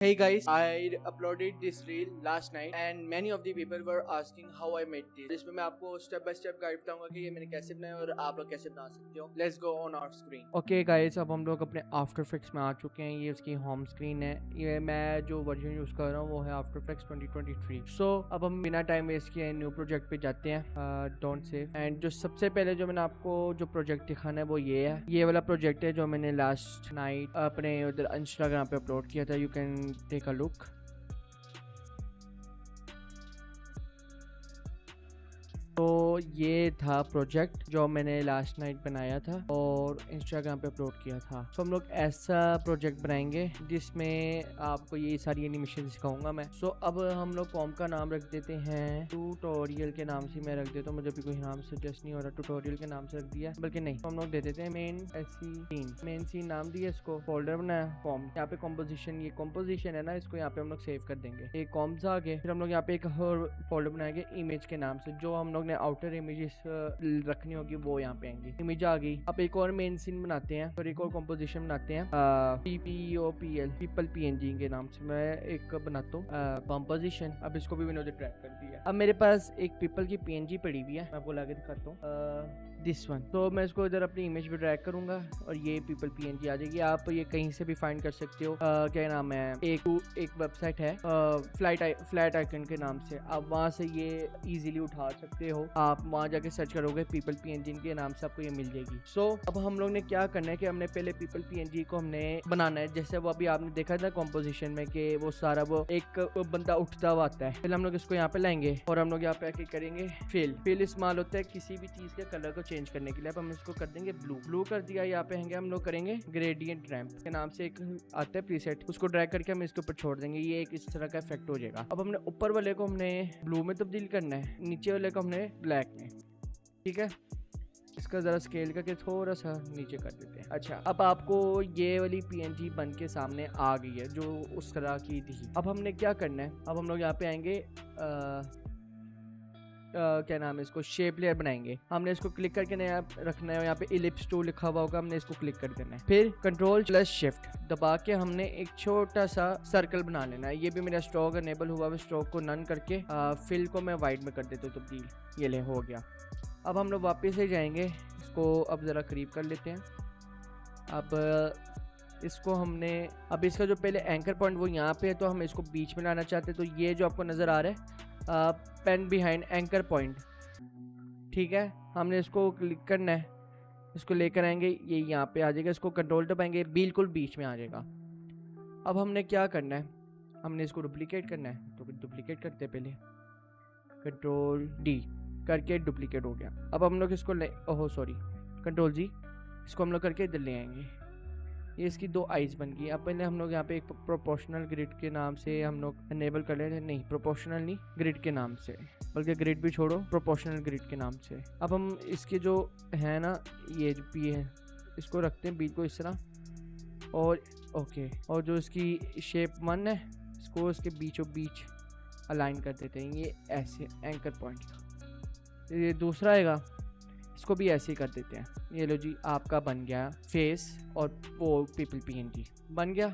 Hey guys, I uploaded this reel last night and many of the people were asking how I made this. इसमें मैं आपको step by step guide बताऊंगा कि ये मैंने कैसे बनाया और आप लोग कैसे बना सकते हो. Let's go on our screen. Okay guys, अब हम लोग अपने After Effects में आ चुके हैं. ये उसकी होम स्क्रीन है. ये मैं जो वर्जन यूज कर रहा हूँ वो है After Effects 2023. So अब हम बिना टाइम वेस्ट किए न्यू प्रोजेक्ट पे जाते हैं. Don't save. एंड जो सबसे पहले जो मैंने आपको जो प्रोजेक्ट दिखाना है वो ये है. ये वाला प्रोजेक्ट है जो मैंने लास्ट नाइट अपने उधर इंस्टाग्राम पे अपलोड किया था. You can take a look. तो ये था प्रोजेक्ट जो मैंने लास्ट नाइट बनाया था और इंस्टाग्राम पे अपलोड किया था. सो हम लोग ऐसा प्रोजेक्ट बनाएंगे जिसमें आपको ये सारी एनिमेशन सिखाऊंगा मैं. सो अब हम लोग कॉम का नाम रख देते हैं ट्यूटोरियल के नाम से. मैं रख देता हूँ, मुझे भी कोई नाम सजेस्ट नहीं हो रहा. ट्यूटोरियल के नाम से रख दिया, बल्कि नहीं, तो हम लोग दे देते हैं मेन सीन नाम दिया. इसको फोल्डर बनाया कॉम. यहाँ पे कॉम्पोजिशन, ये कॉम्पोजिशन है ना, इसको यहाँ पे हम लोग सेव कर देंगे. एक कॉम्स आ गए. फिर हम लोग यहाँ पे एक और फोल्डर बनाएंगे इमेज के नाम से. जो हम लोग आउटर इमेजेस रखनी होगी वो यहाँ पे आएंगी. इमेज आ गई. अब एक और मेन सीन बनाते हैं और एक और कंपोजिशन बनाते हैं PPOPL पीपल PNG के नाम से. मैं एक बनाता हूँ कंपोजिशन. अब इसको भी मैंने ट्रैक कर दिया. अब मेरे पास एक पीपल की PNG पड़ी हुई है, मैं आपको लाके दिखाता हूँ. This one. तो मैं इसको इधर अपनी इमेज पे ड्रैग करूंगा और ये पीपल PNG आ जाएगी. आप ये कहीं से भी फाइंड कर सकते हो. क्या नाम है, एक वेबसाइट है फ्लैट आइकन के नाम से. आप वहां से ये इजीली उठा सकते हो. आप वहां जाके सर्च करोगे पीपल PNG के नाम से, आपको ये मिल जाएगी. सो अब हम लोग ने क्या करना है कि हमने पहले पीपल PNG को हमने बनाना है. जैसे वो अभी आपने देखा था कॉम्पोजिशन में कि वो सारा वो एक बंदा उठता हुआ आता है. फिर हम लोग इसको यहाँ पे लाएंगे और हम लोग यहाँ पे आके करेंगे फिल इस्तेमाल होता है किसी भी चीज के कलर को चेंज करने के लिए. अब हम इसको कर देंगे ब्लू कर दिया. यहाँ पे हैंगे हम लोग करेंगे ग्रेडियंट रैम्प के नाम से एक आता है प्रीसेट. उसको ड्रैग करके हम इसके ऊपर छोड़ देंगे. ये एक इस तरह का इफेक्ट हो जाएगा. अब हमने ऊपर वाले को हमने ब्लू में तब्दील करना है, नीचे वाले को हमने ब्लैक में. ठीक है, इसका जरा स्केल करके थोड़ा सा नीचे कर देते हैं. अच्छा, अब आपको ये वाली PNG बन के सामने आ गई है जो उस तरह की थी. अब हमने क्या करना है, अब हम लोग यहाँ पे आएंगे क्या नाम है, इसको शेप लेयर बनाएंगे. हमने इसको क्लिक करके नया रखना है. यहाँ पे इलिप्स टूल लिखा हुआ होगा, हमने इसको क्लिक कर देना है. फिर कंट्रोल+शिफ्ट दबा के हमने एक छोटा सा सर्कल बना लेना है. ये भी मेरा स्ट्रोक अनेबल हुआ है. स्ट्रोक को नन करके फिल को मैं वाइट में कर देता हूँ तब्दील. ये ले हो गया. अब हम लोग वापस से जाएंगे. इसको अब ज़रा करीब कर लेते हैं. अब इसको हमने, अब इसका जो पहले एंकर पॉइंट वो यहाँ पे है, तो हम इसको बीच में लाना चाहते हैं. तो ये जो आपको नज़र आ रहा है पेन बिहाइंड एंकर पॉइंट, ठीक है, हमने इसको क्लिक करना है. इसको लेकर आएंगे, ये यहाँ पे आ जाएगा. इसको कंट्रोल दबाएंगे, बिल्कुल बीच में आ जाएगा. अब हमने क्या करना है, हमने इसको डुप्लीकेट करना है. तो डुप्लीकेट करते हैं पहले, कंट्रोल D करके डुप्लीकेट हो गया. अब हम लोग इसको ओहो सॉरी, कंट्रोल G, इसको हम लोग करके इधर ले आएंगे. ये इसकी 2 आइज बन गई. अब पहले हम लोग यहाँ पे एक प्रोपोर्शनल ग्रिड के नाम से हम लोग इनेबल कर लेते हैं. नहीं, प्रोपोर्शनल नहीं, ग्रिड के नाम से, बल्कि ग्रिड भी छोड़ो, प्रोपोर्शनल ग्रिड के नाम से. अब हम इसके जो है ना, ये जो P है, इसको रखते हैं बीच को इस तरह. और ओके, और जो इसकी शेप 1 है, इसको इसके बीचों बीच अलाइन कर देते हैं. ये ऐसे एंकर पॉइंट का. ये दूसरा आएगा, इसको भी ऐसे ही कर देते हैं. ये लो जी, आपका बन गया फेस और वो पीपल PNG बन गया.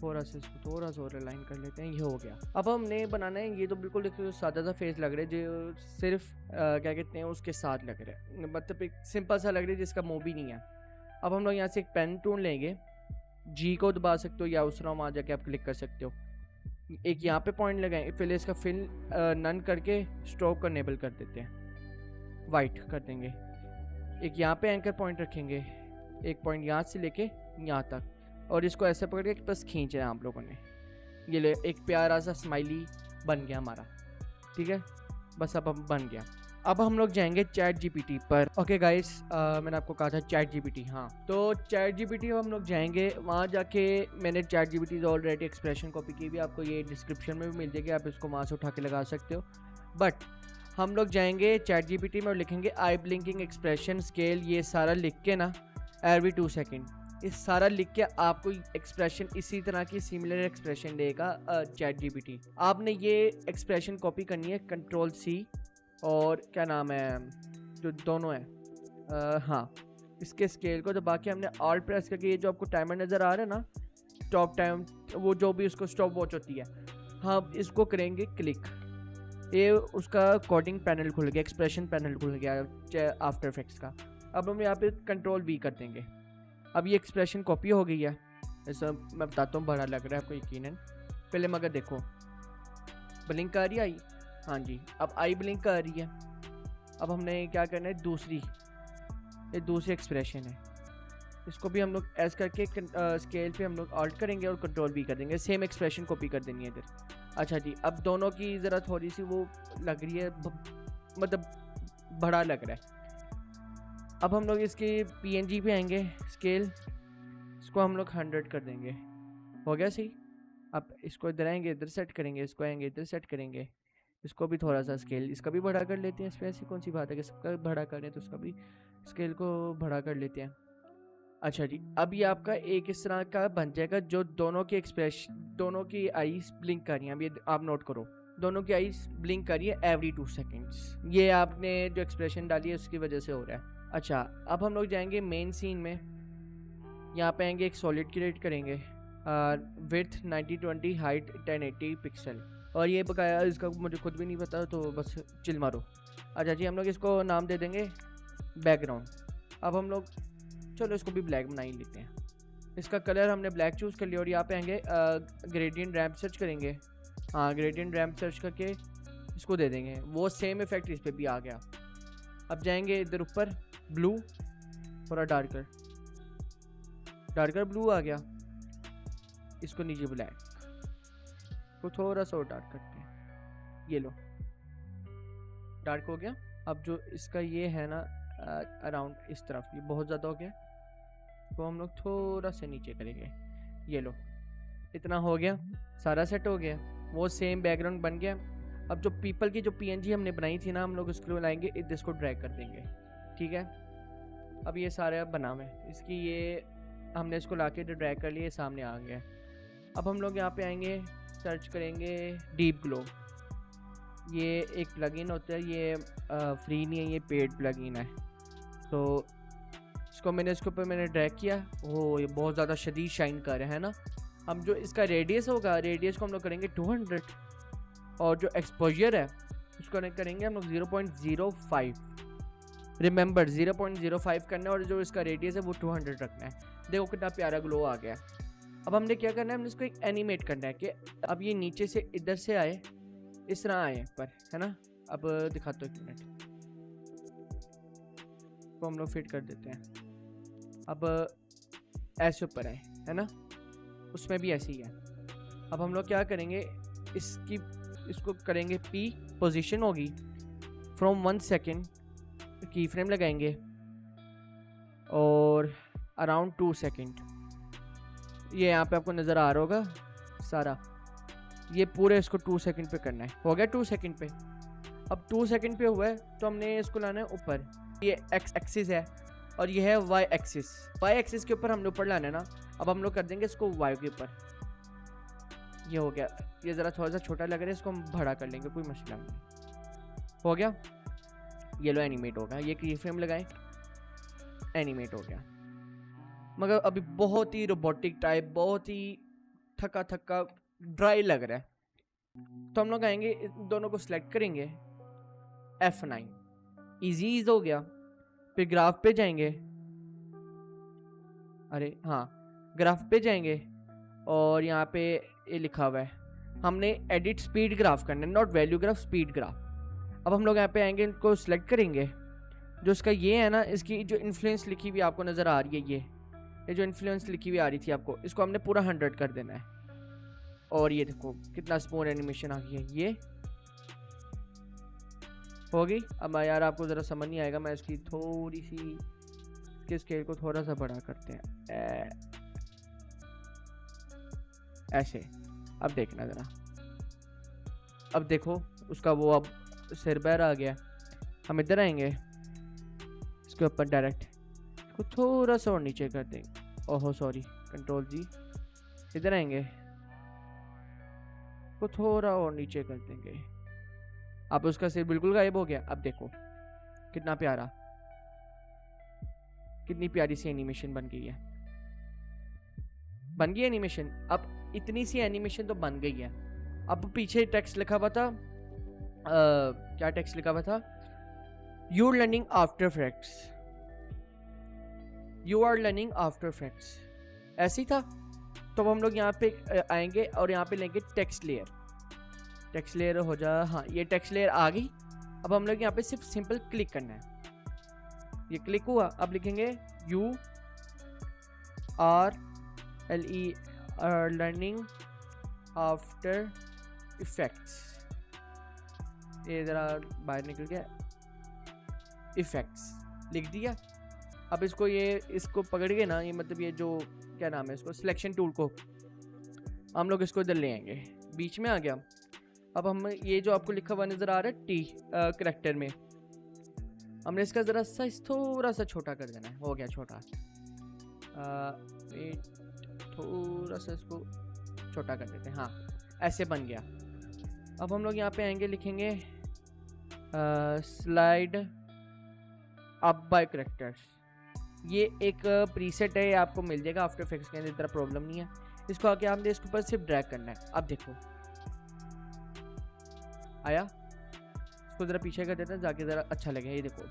थोड़ा सा इसको थोड़ा सा और अलाइन कर लेते हैं. ये हो गया. अब हमने बनाना है, ये तो बिल्कुल देखो सादा सा फेस लग रहा है जो सिर्फ क्या कहते हैं उसके साथ लग रहा है, मतलब एक सिंपल सा लग रहा है जिसका मुंह भी नहीं है. अब हम लोग यहाँ से एक पेन टूल लेंगे, G को दबा सकते हो या उस तरह वहाँ जाके आप क्लिक कर सकते हो. एक यहाँ पे पॉइंट लगाएंगे, पहले इसका फिल नन करके स्ट्रोक को इनेबल कर देते हैं, वाइट कर देंगे. एक यहाँ पे एंकर पॉइंट रखेंगे, एक पॉइंट यहाँ से लेके यहाँ तक, और इसको ऐसे पकड़ के बस खींच रहे हैं आप लोगों ने. ये ले, एक प्यारा सा स्माइली बन गया हमारा. ठीक है, बस अब बन गया. अब हम लोग जाएंगे ChatGPT पर. ओके गाइस, मैंने आपको कहा था ChatGPT. हाँ, तो ChatGPT हम लोग जाएंगे. वहाँ जाके मैंने ChatGPT ऑलरेडी एक्सप्रेशन कॉपी की भी, आपको ये डिस्क्रिप्शन में भी मिल जाएगी, आप इसको वहाँ से उठा के लगा सकते हो. बट हम लोग जाएंगे ChatGPT में और लिखेंगे आई ब्लिंकिंग एक्सप्रेशन स्केल. ये सारा लिख के ना, एवरी 2 सेकेंड, इस सारा लिख के आपको एक्सप्रेशन इसी तरह की सिमिलर एक्सप्रेशन देगा ChatGPT. आपने ये एक्सप्रेशन कॉपी करनी है, कंट्रोल+C और क्या नाम है जो दोनों है हाँ, इसके स्केल को दबा के हमने ऑल्ट प्रेस करके, ये जो आपको टाइमर नज़र आ रहा है ना, स्टॉप टाइम, वो जो भी उसको स्टॉप वॉच होती है, हम इसको करेंगे क्लिक। ये उसका कोडिंग पैनल खुल गया, एक्सप्रेशन पैनल खुल गया आफ्टर इफेक्ट्स का। अब हम यहाँ पे कंट्रोल V कर देंगे। अब ये एक्सप्रेशन कॉपी हो गई है, ऐसा मैं बताता हूँ, बड़ा लग रहा है आपको यकीनन। पहले मगर देखो ब्लिंक आ रही है आई, हाँ जी अब आई ब्लिंक आ रही है। अब हमने क्या करना है, ये दूसरी एक्सप्रेशन है, इसको भी हम लोग ऐसे करके स्केल पे हम लोग ऑल्ट करेंगे और कंट्रोल V कर देंगे, सेम एक्सप्रेशन कॉपी कर देनी है इधर। अच्छा जी, अब दोनों की ज़रा थोड़ी सी वो लग रही है, मतलब बड़ा लग रहा है। अब हम लोग इसकी PNG पे आएंगे, स्केल इसको हम लोग 100 कर देंगे, हो गया सही। अब इसको इधर आएंगे, इधर सेट करेंगे, इसको आएंगे इधर सेट करेंगे, इसको भी थोड़ा सा स्केल इसका भी बड़ा कर लेते हैं। इस पर ऐसी कौन सी बात है कि सबका बड़ा करें, तो उसका भी स्केल को बड़ा कर लेते हैं। अच्छा जी, अब ये आपका एक इस तरह का बन जाएगा जो दोनों की एक्सप्रेशन, दोनों की आईज ब्लिंक कर रही हैं। अब ये आप नोट करो, दोनों की आईज ब्लिंक कर रही है एवरी 2 सेकेंड्स। ये आपने जो एक्सप्रेशन डाली है उसकी वजह से हो रहा है। अच्छा, अब हम लोग जाएंगे मेन सीन में, यहाँ पे आएंगे, एक सॉलिड क्रिएट करेंगे, विड्थ 9020, हाइट 1080 पिक्सल, और ये बकाया इसका मुझे खुद भी नहीं पता, तो बस चिल मारो। अच्छा जी, हम लोग इसको नाम दे देंगे बैकग्राउंड। अब हम लोग चलो इसको भी ब्लैक बना ही लेते हैं। इसका कलर हमने ब्लैक चूज़ कर लिया, और यहाँ पे आएंगे ग्रेडियंट रैम्प सर्च करेंगे, हाँ ग्रेडियंट रैम्प सर्च करके इसको दे देंगे, वो सेम इफेक्ट इस पर भी आ गया। अब जाएंगे इधर ऊपर, ब्लू थोड़ा डार्कर ब्लू आ गया, इसको नीचे ब्लैक को थोड़ा सा और डार्क करते हैं, ये लो डार्क हो गया। अब जो इसका ये है ना अराउंड इस तरफ, ये बहुत ज़्यादा हो गया, तो हम लोग थोड़ा सा नीचे करेंगे, ये लो इतना हो गया, सारा सेट हो गया, वो सेम बैकग्राउंड बन गया। अब जो पीपल की जो PNG हमने बनाई थी ना, हम लोग उसको लाएंगे, इसको ड्रैग कर देंगे, ठीक है। अब ये सारे अब बना हुए, इसकी ये हमने इसको लाके ड्रैग कर लिए, सामने आ गया। अब हम लोग यहाँ पे आएंगे, सर्च करेंगे डीप ग्लो, ये एक प्लगइन होता है, ये फ्री नहीं है, ये पेड प्लगइन है। तो इसको मैंने ड्रैग किया, ओ ये बहुत ज़्यादा शदीद शाइन कर रहा है ना। अब जो इसका रेडियस होगा, रेडियस को हम लोग करेंगे 200, और जो एक्सपोजर है उसको करेंगे हम लोग 0.05। रिमेंबर 0.05 करना है, और जो इसका रेडियस है वो 200 रखना है। देखो कितना प्यारा ग्लो आ गया। अब हमने क्या करना है, हमने इसको एक एनिमेट करना है कि अब ये नीचे से इधर से आए, इस तरह आए पर, है ना। अब दिखाता हूँ, एक मिनट को हम लोग फिट कर देते हैं। अब ऐसे ऊपर आए, है ना, उसमें भी ऐसे ही है। अब हम लोग क्या करेंगे, इसको करेंगे P, पोजीशन होगी फ्रॉम 1 सेकेंड, की फ्रेम लगाएंगे, और अराउंड 2 सेकेंड, ये यहाँ पे आपको नज़र आ रहा होगा सारा, ये पूरे इसको 2 सेकंड पे करना है। हो गया 2 सेकंड पे। अब 2 सेकंड पे हुआ है तो हमने इसको लाना है ऊपर, ये एक्स एक्सिस है और ये है वाई एक्सिस। वाई एक्सिस के ऊपर हमने ऊपर लाना है ना। अब हम लोग कर देंगे इसको वाई के ऊपर, ये हो गया। ये ज़रा थोड़ा सा छोटा लग रहा है, इसको हम बड़ा कर लेंगे, कोई मसला नहीं। हो गया, ये लो एनिमेट होगा। ये की फ्रेम लगाएं, एनिमेट हो गया। मगर अभी बहुत ही रोबोटिक टाइप, बहुत ही थका थका ड्राई लग रहा है। तो हम लोग आएंगे, दोनों को सिलेक्ट करेंगे, F9, इजी हो गया। फिर ग्राफ पे जाएंगे, अरे हाँ ग्राफ पे जाएंगे और यहाँ पे ये लिखा हुआ है, हमने एडिट स्पीड ग्राफ करना है, not value graph, speed graph. अब हम लोग यहाँ पे आएंगे, इनको सिलेक्ट करेंगे। जो इसका ये है ना, इसकी जो इन्फ्लुएंस लिखी हुई आपको नज़र आ रही है, ये जो इन्फ्लुएंस लिखी हुई आ रही थी आपको, इसको हमने पूरा 100 कर देना है। और ये देखो कितना स्मूथ एनिमेशन आ गया, ये होगी। अब यार आपको ज़रा समझ नहीं आएगा, मैं इसकी थोड़ी सी इसके स्केल को थोड़ा सा बड़ा करते हैं, ऐसे। अब देखना ज़रा, अब देखो उसका वो अब सिर पैर आ गया। हम इधर आएंगे, इसके ऊपर डायरेक्ट इसको थोड़ा सा और नीचे कर देंगे। ओहो सॉरी, कंट्रोल जी। इधर आएंगे, को थोड़ा और नीचे कर देंगे। अब उसका सिर बिल्कुल गायब हो गया। अब देखो कितना प्यारा, कितनी प्यारी सी एनिमेशन बन गई है। बन गई एनिमेशन। अब इतनी सी एनिमेशन तो बन गई है। अब पीछे टेक्स्ट लिखा हुआ था, क्या टेक्स्ट लिखा हुआ था, you are learning After Effects, you are learning After Effects, ऐसे ही था। तो अब हम लोग यहाँ पे आएंगे और यहाँ पे लेंगे टेक्स्ट लेयर। टेक्स्ट लेयर हो जा, हाँ ये टेक्स्ट लेयर आ गई। अब हम लोग यहाँ पे सिर्फ सिंपल क्लिक करना है, ये क्लिक हुआ। अब लिखेंगे you R L e learning After Effects, ये ज़रा बाहर निकल गया, इफेक्ट्स लिख दिया। अब इसको इसको पकड़ के ना, ये मतलब ये जो क्या नाम है इसको, सिलेक्शन टूल को हम लोग इसको इधर ले आएंगे, बीच में आ गया। अब हम ये जो आपको लिखा हुआ नज़र आ रहा है टी करैक्टर में, हमने इसका ज़रा साइज थोड़ा सा छोटा कर देना है, हो गया छोटा। थोड़ा सा इसको छोटा कर देते हैं, हाँ ऐसे बन गया। अब हम लोग यहाँ पे आएंगे, लिखेंगे स्लाइड अप बाय करैक्टर्स। ये एक प्रीसेट है, ये आपको मिल जाएगा आफ्टर इफेक्ट्स के अंदर, इतना प्रॉब्लम नहीं है। इसको आके आपने इसके ऊपर सिर्फ ड्रैग करना है। अब देखो आया, इसको ज़रा पीछे कर देते हैं जाके ज़रा अच्छा लगे। ये देखो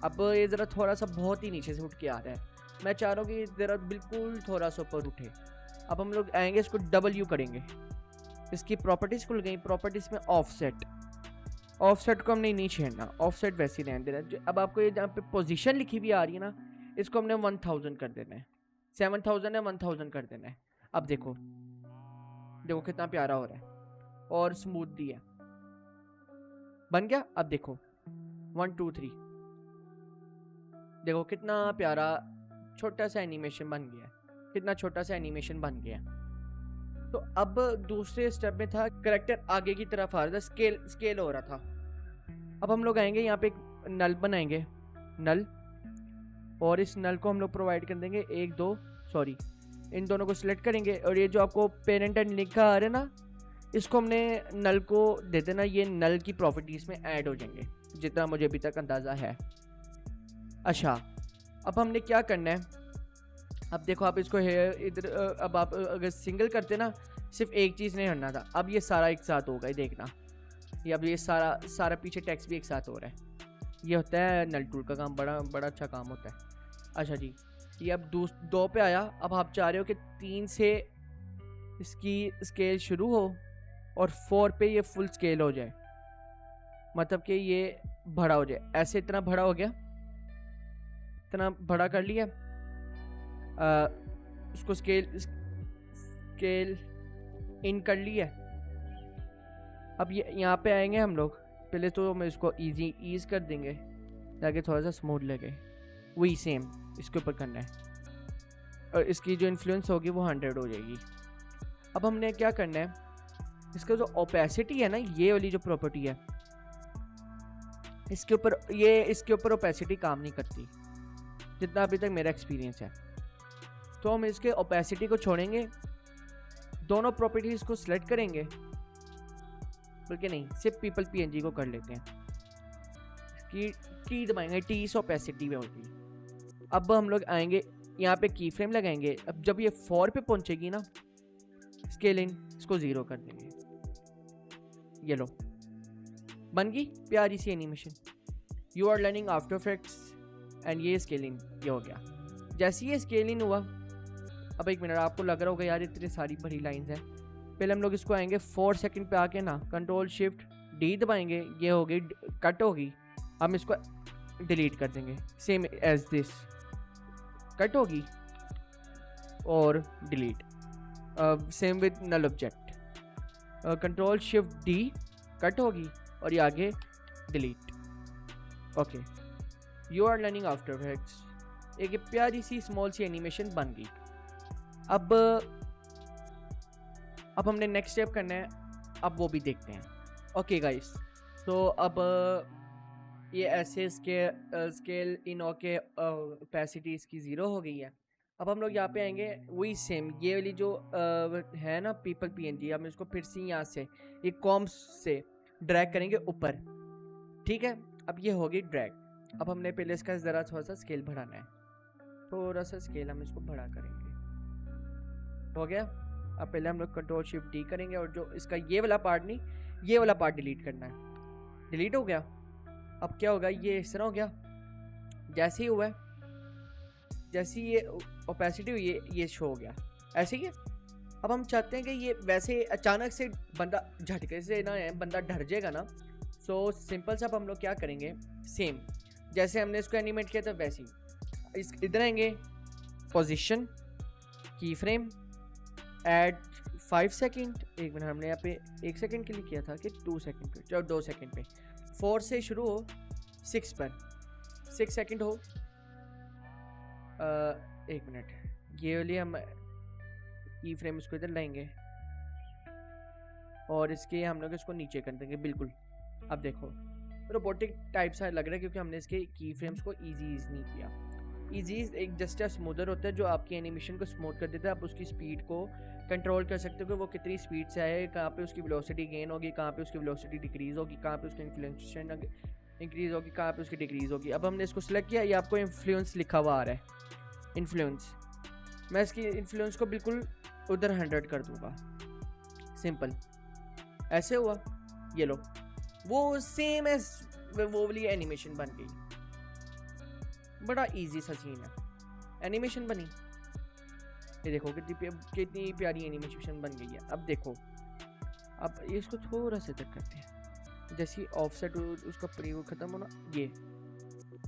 अब ये ज़रा थोड़ा सा बहुत ही नीचे से उठ के आ रहा है, मैं चाह रहा हूँ कि ज़रा बिल्कुल थोड़ा सा ऊपर उठे। अब हम लोग आएंगे, इसको डबल करेंगे, इसकी प्रॉपर्टीज़ खुल गई। प्रॉपर्टीज़ में ऑफसेट, ऑफसेट को हमने नहीं छेड़ना, ऑफसेट वैसे ही रहने देना है। अब आपको ये जहाँ पे पोजीशन लिखी भी आ रही है ना, इसको हमने 1000 कर देना है, 7000 है 1000 कर देना है। अब देखो देखो कितना प्यारा हो रहा है और स्मूथ भी है, बन गया। अब देखो 1 2 3, देखो कितना प्यारा छोटा सा एनिमेशन बन गया, कितना छोटा सा एनिमेशन बन गया। तो अब दूसरे स्टेप में था कैरेक्टर आगे की तरफ आ रहा था, स्केल हो रहा था। अब हम लोग आएंगे यहाँ पे एक नल बनाएंगे, नल, और इस नल को हम लोग प्रोवाइड कर देंगे इन दोनों को सिलेक्ट करेंगे। और ये जो आपको पेरेंट एंड लिखा आ रहा है ना, इसको हमने नल को दे देना, ये नल की प्रॉपर्टीज में ऐड हो जाएंगे, जितना मुझे अभी तक अंदाजा है। अच्छा अब हमने क्या करना है, अब देखो आप इसको इधर, अब आप अगर सिंगल करते ना, सिर्फ एक चीज़ नहीं करना था, अब ये सारा एक साथ होगा, ये देखना, ये अब ये सारा पीछे टेक्स्ट भी एक साथ हो रहा है। ये होता है नल टूल का काम, बड़ा अच्छा काम होता है। अच्छा जी, ये अब 2 पे आया। अब आप चाह रहे हो कि 3 से इसकी स्केल शुरू हो और 4 पे ये फुल स्केल हो जाए, मतलब कि ये बड़ा हो जाए, ऐसे इतना बड़ा हो गया, इतना बड़ा कर लिया। उसको स्केल इन कर लिया। अब ये यहाँ पे आएंगे हम लोग, पहले तो हम इसको ईज कर देंगे ताकि थोड़ा सा स्मूथ लगे, वही सेम इसके ऊपर करना है, और इसकी जो इन्फ्लुएंस होगी वो 100 हो जाएगी। अब हमने क्या करना है, इसका जो ओपेसिटी है ना, ये वाली जो प्रॉपर्टी है, इसके ऊपर ओपेसिटी काम नहीं करती, जितना अभी तक मेरा एक्सपीरियंस है। तो हम इसके ओपेसिटी को छोड़ेंगे, दोनों प्रॉपर्टीज को सिलेक्ट करेंगे, बल्कि नहीं सिर्फ पीपल पीएनजी को कर लेते हैं, इसकी की दबाएंगे, टी से ओपेसिटी में होगी। अब हम लोग आएंगे यहाँ पे की फ्रेम लगाएंगे। अब जब ये 4 पे पहुंचेगी ना स्केलिंग, इसको 0 कर देंगे, ये लो बन गई प्यारी सी animation. You are learning After Effects and ये स्केलिंग, ये हो गया। जैसे ये स्केलिंग हुआ, अब एक मिनट, आपको लग रहा होगा यार इतनी सारी बड़ी लाइंस हैं, पहले हम लोग इसको आएंगे 4 सेकंड पे आके ना कंट्रोल शिफ्ट डी दबाएंगे, ये हो गई कट होगी। हम इसको डिलीट कर देंगे, सेम एज दिस, कट होगी और delete, same with null object, control shift D, cut होगी और ये आगे delete. Okay, you are learning After Effects, एक प्यारी सी स्मॉल सी एनिमेशन बन गई। अब हमने नेक्स्ट स्टेप करना है, अब वो भी देखते हैं। ओके गाइस, तो अब ये ऐसे स्केल इन होके कैपेसिटी इसकी 0 हो गई है। अब हम लोग यहाँ पे आएंगे, वही सेम ये वाली जो है ना पीपल पीएनजी, हम इसको फिर से यहाँ से एक कॉम्स से ड्रैग करेंगे ऊपर, ठीक है। अब ये होगी ड्रैग। अब हमने पहले इसका ज़रा थोड़ा सा स्केल बढ़ाना है, थोड़ा सा स्केल हम इसको बड़ा करेंगे, हो गया। अब पहले हम लोग कंट्रोल शिफ्ट डी करेंगे और जो इसका ये वाला पार्ट नहीं, ये वाला पार्ट डिलीट करना है। डिलीट हो गया। अब क्या होगा, ये इस तरह हो गया जैसे ही हुआ है, जैसे ये ओपेसिटी हुई ये शो हो गया ऐसे ही है। अब हम चाहते हैं कि ये वैसे अचानक से बंदा झटके से ना है, बंदा डर जाएगा ना। सो सिंपल सा हम लोग क्या करेंगे, सेम जैसे हमने इसको एनिमेट किया था वैसे ही इधर आएंगे, पोजीशन, की फ्रेम, ऐड 5 सेकेंड, 1 मिनट, हमने यहाँ पे 1 सेकेंड के लिए किया था कि 2 सेकेंड पे, चलो 2 सेकेंड पे, 4 से शुरू हो 6 पर, 6 सेकेंड हो। 1 मिनट, ये वाली हम की फ्रेम इसको इधर लाएंगे और इसके हम लोग इसको नीचे कर देंगे बिल्कुल। अब देखो रोबोटिक टाइप सा लग रहा है क्योंकि हमने इसके की फ्रेम्स को ईजी नहीं किया। ईजी एक जस्ट स्मूदर होता है जो आपकी एनिमेशन को स्मूथ कर देता है। आप उसकी स्पीड को कंट्रोल कर सकते हो कि वो कितनी स्पीड से आए, कहाँ पे उसकी वेलोसिटी गेन होगी, कहाँ पे उसकी वेलोसिटी डिक्रीज होगी, कहाँ पे उसकी इन्फ्लुएंस इंक्रीज होगी, कहाँ पे उसकी डिक्रीज होगी। अब हमने इसको सिलेक्ट किया, ये आपको इन्फ्लुएंस लिखा हुआ आ रहा है, इन्फ्लुएंस। मैं इसकी इन्फ्लुएंस को बिल्कुल उधर 100 कर दूंगा, सिंपल ऐसे हुआ। ये लो, वो सेम एज वो वाली एनिमेशन बन गई। बड़ा इजी सा सीन है, एनिमेशन बनी। ये देखो कितनी प्यारी एनिमेशन बन गई है। अब देखो, अब इसको थोड़ा सा तक करते हैं, जैसे ऑफसेट उसका प्रीव्यू खत्म होना, ये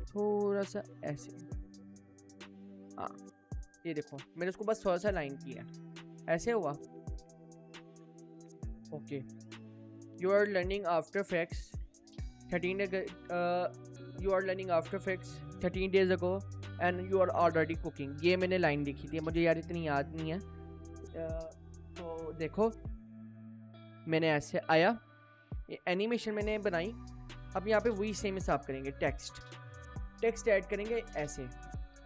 थोड़ा सा ऐसे। हाँ ये देखो, मैंने उसको बस थोड़ा सा लाइन किया, ऐसे हुआ। Okay, you are learning After Effects 13 you are learning After Effects 13 days ago and you are already cooking। ये मैंने लाइन लिखी थी, मुझे यार इतनी याद नहीं है। तो देखो मैंने ऐसे आया, एनिमेशन मैंने बनाई। अब यहाँ पे वही सेम हिसाब करेंगे, टेक्स्ट ऐड करेंगे, ऐसे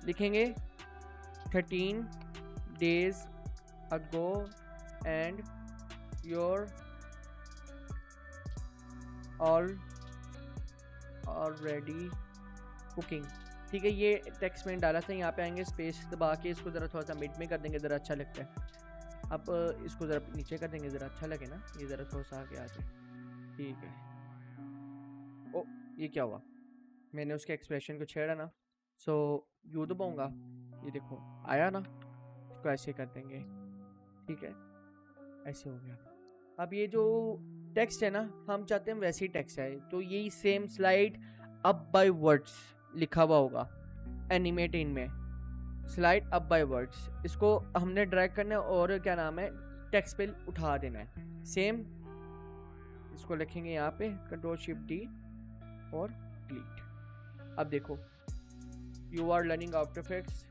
लिखेंगे 13 days ago and your already cooking। ठीक है, ये टेक्स्ट में डाला था। यहाँ पे आएंगे, स्पेस दबा के इसको ज़रा थोड़ा सा मिड में कर देंगे, ज़रा अच्छा लगता है। अब इसको ज़रा नीचे कर देंगे, ज़रा अच्छा लगे ना, ये ज़रा थोड़ा सा आगे आ जाए। ठीक है। ओ ये क्या हुआ, मैंने उसके एक्सप्रेशन को छेड़ा ना, सो यू दबाऊंगा, ये देखो आया ना, इसको ऐसे कर देंगे। ठीक है, ऐसे हो गया। अब ये जो टेक्स्ट है ना, हम चाहते हैं वैसे ही टेक्स्ट है, तो यही same slide up by words लिखा हुआ होगा एनिमेट इन में, स्लाइड अप बाय वर्ड्स। इसको हमने ड्रैग करना है और क्या नाम है, टेक्स्ट पे उठा देना है। सेम इसको लिखेंगे यहाँ पे, कंट्रोल शिफ्ट डी और डिलीट। अब देखो, you are learning After Effects,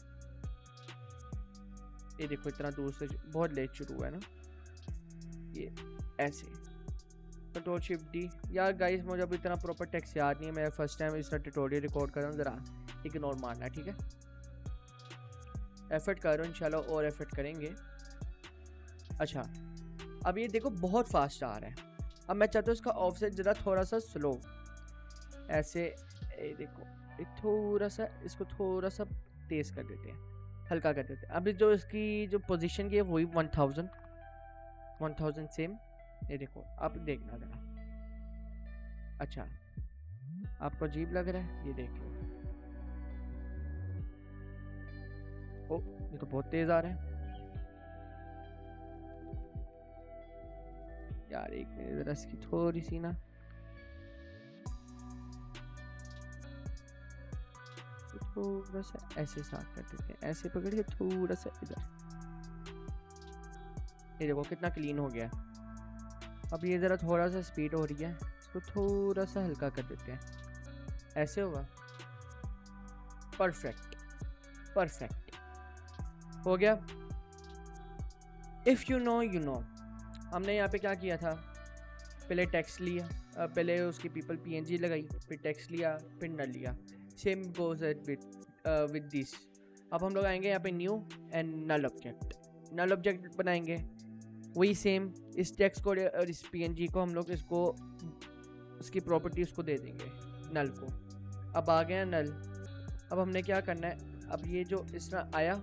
ये देखो इतना दूर से बहुत लेट शुरू हुआ है ना, ये ऐसे कंट्रोल शिफ्ट डी। यार गाइस मुझे अब इतना प्रॉपर टेक्स्ट याद नहीं है, मैं फर्स्ट टाइम इसका ट्यूटोरियल रिकॉर्ड कर रहा हूँ, ज़रा इग्नोर मारना है। ठीक है, एफर्ट कर रहा हूँ, इंशाल्लाह और एफर्ट करेंगे। अच्छा, अब ये देखो बहुत फास्ट आ रहा है। अब मैं चाहता हूँ इसका ऑफसेट ज़रा थोड़ा सा स्लो, ऐसे ये देखो, थोड़ा सा इसको थोड़ा सा तेज़ कर देते हैं, हल्का कर देते हैं। अभी जो इसकी जो पोजीशन की है वही 1000 सेम। ये देखो आप देखना ज़रा, अच्छा आपको अजीब लग रहा है, ये देख लो। ओ ये तो बहुत तेज़ आ रहा है यार, एक मिनट ज़रा इसकी थोड़ी सी ना, थोड़ा सा ऐसे साफ कर देते हैं, ऐसे पकड़ के थोड़ा सा इधर। ये देखो कितना क्लीन हो गया। अब ये ज़रा थोड़ा सा स्पीड हो रही है, इसको थोड़ा सा हल्का कर देते हैं, ऐसे होगा। परफेक्ट परफेक्ट हो गया। If you know you know. हमने यहाँ पे क्या किया था, पहले टेक्स्ट लिया, पहले उसकी पीपल पीएनजी लगाई, फिर टेक्स्ट लिया, फिर नल लिया। Same goes with this. अब हम लोग आएंगे यहाँ पे new and null object, null object बनाएंगे। वही सेम इस टेक्स्ट को और इस पीएनजी को हम लोग इसको उसकी प्रॉपर्टी उसको दे देंगे, नल को। अब आ गया नल। अब हमने क्या करना है, अब ये जो इस तरह आया,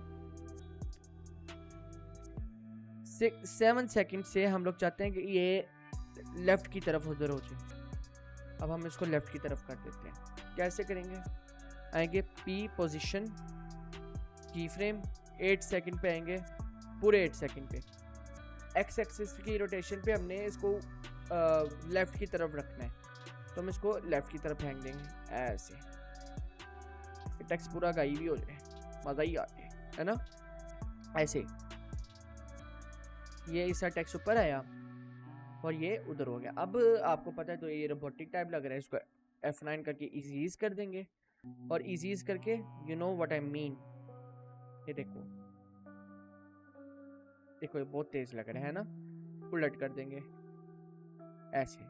7 सेकंड से हम लोग चाहते हैं कि ये लेफ़्ट की तरफ उधर हो जाए। अब हम इसको लेफ़्ट की तरफ कर देते हैं। कैसे करेंगे? आएंगे पी पोजीशन की फ्रेम 8 सेकंड पे आएंगे, पूरे 8 सेकंड पे। एक्स एक्सिस की रोटेशन पे हमने इसको लेफ़्ट की तरफ रखना है, तो हम इसको लेफ़्ट की तरफ फेंक देंगे ऐसे। टेक्स्ट पूरा गायब ही हो जाए, मज़ा ही आ जाए, है ना? ऐसे ये इसका टेक्स्ट ऊपर आया और ये उधर हो गया। अब आपको पता है तो ये रोबोटिक टाइप लग रहा है, इसको F9 करके इजीज कर देंगे। और इजीज करके you know what I mean, ये देखो देखो ये बहुत तेज लग रहा है ना? उलट कर देंगे ऐसे।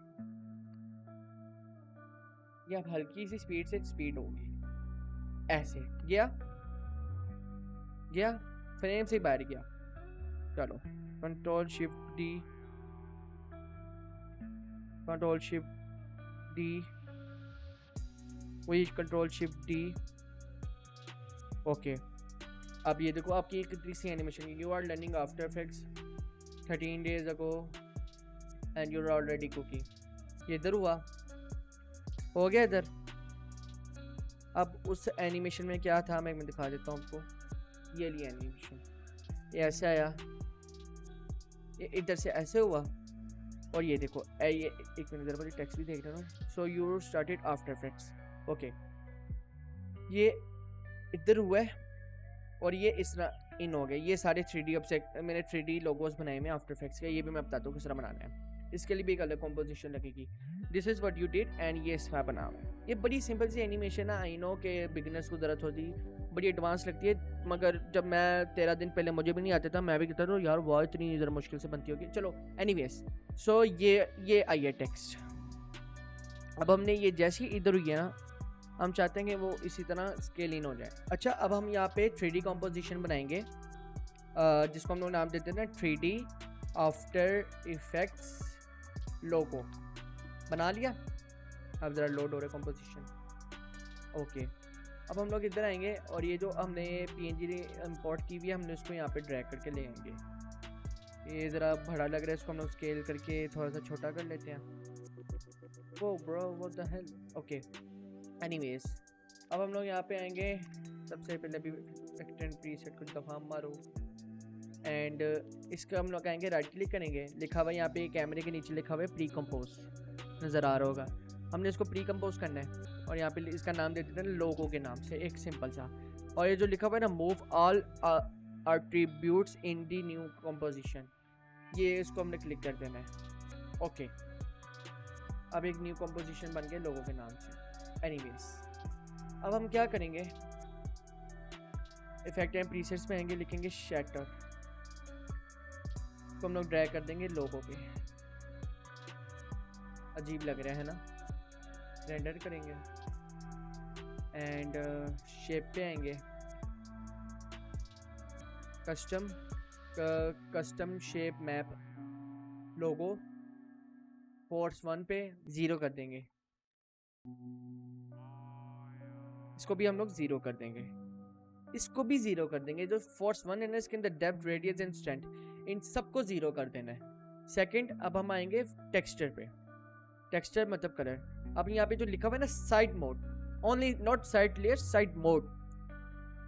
ये अब हल्की सी स्पीड से स्पीड होगी ऐसे। गया गया फ्रेम से बाहर गया। चलो control shift D, control shift D, वही कंट्रोल शिफ्ट डी। ओके अब ये देखो आपकी कितनी सी animation. You are learning After Effects 13 days ago and you are already cooking. ये इधर हुआ, हो गया इधर। अब उस एनिमेशन में क्या था मैं दिखा देता हूँ आपको। ये ली एनिमेशन, ये ऐसे आया, ये इधर से ऐसे हुआ और ये देखो ये एक मिनट इधर टेक्स्ट भी देख रहा हूँ। So you started after effects. Okay ये इधर हुआ है और ये इस तरह इन हो गए। ये सारे 3D ऑब्जेक्ट मैंने 3D लोगोस बनाए में आफ्टर इफेक्ट्स के। ये भी मैं बताता हूँ किस तरह बनाना है। इसके लिए भी एक अलग कॉम्पोजिशन लगेगी। This is what you did and ये इसका बना हुआ है। ये बड़ी सिंपल सी एनिमेशन है। आई नो कि बिगिनर्स को ज़रूरत होती, बड़ी एडवांस लगती है, मगर जब मैं 13 दिन पहले मुझे भी नहीं आता था, मैं भी कहता था यार वाह इतनी ज़रा मुश्किल से बनती होगी। चलो एनीवेज, सो ये आई है टेक्स्ट। अब हमने ये जैसे ही इधर हुई है ना, हम चाहते हैं कि वो इसी तरह स्केल इन हो जाए। अच्छा अब हम यहाँ पे 3D कॉम्पोजिशन बनाएंगे, जिसको हम लोग नाम देते हैं ना 3D आफ्टर इफेक्ट्स लोगो। बना लिया। अब ज़रा लोड हो रहा है कॉम्पोजिशन। ओके अब हम लोग इधर आएंगे और ये जो हमने PNG इंपोर्ट की हुई है हमने उसको यहाँ पे ड्रैग करके ले आएंगे। ये ज़रा बड़ा लग रहा है, इसको हम लोग स्केल करके थोड़ा सा छोटा कर लेते हैं। वो bro what the hell. Okay anyways अब हम लोग यहाँ पे आएंगे। सबसे पहले भी एक्सटेंड प्रीसेट कुछ दफ़ा मारो एंड इसका हम लोग आएंगे, राइट क्लिक करेंगे, लिखा हुआ है यहाँ पे कैमरे के नीचे लिखा हुआ है प्री कंपोज, नज़र आ रहा होगा। हमने इसको प्री कंपोज करना है और यहाँ पे इसका नाम दे देते हैं लोगो के नाम से, एक सिंपल सा। और ये जो लिखा हुआ है ना मूव ऑल एट्रीब्यूट्स इन दी न्यू कंपोजिशन, ये इसको हमने क्लिक कर देना है। ओके अब एक न्यू कंपोजिशन बन गया लोगों के नाम से। एनीवेज अब हम क्या करेंगे, इफेक्ट एंड प्रीसेट्स में आएंगे, लिखेंगे शैटर, तो हम लोग ड्रैग कर देंगे लोगों पे। अजीब लग रहा है ना? रेंडर करेंगे एंड शेप पे आएंगे, कस्टम शेप मैप लोगो, फोर्स 1 पे 0 कर देंगे। इसको भी हम लोग 0 कर देंगे, इसको भी 0 कर देंगे। जो फोर्स 1 है ना इसके अंदर डेप्थ, रेडियस एंड स्ट्रेंथ, इन सबको 0 कर देना है। सेकंड अब हम आएंगे टेक्सचर पे, टेक्सचर मतलब कलर। अब यहाँ पे जो लिखा हुआ है ना side mode, only not side layer, side mode,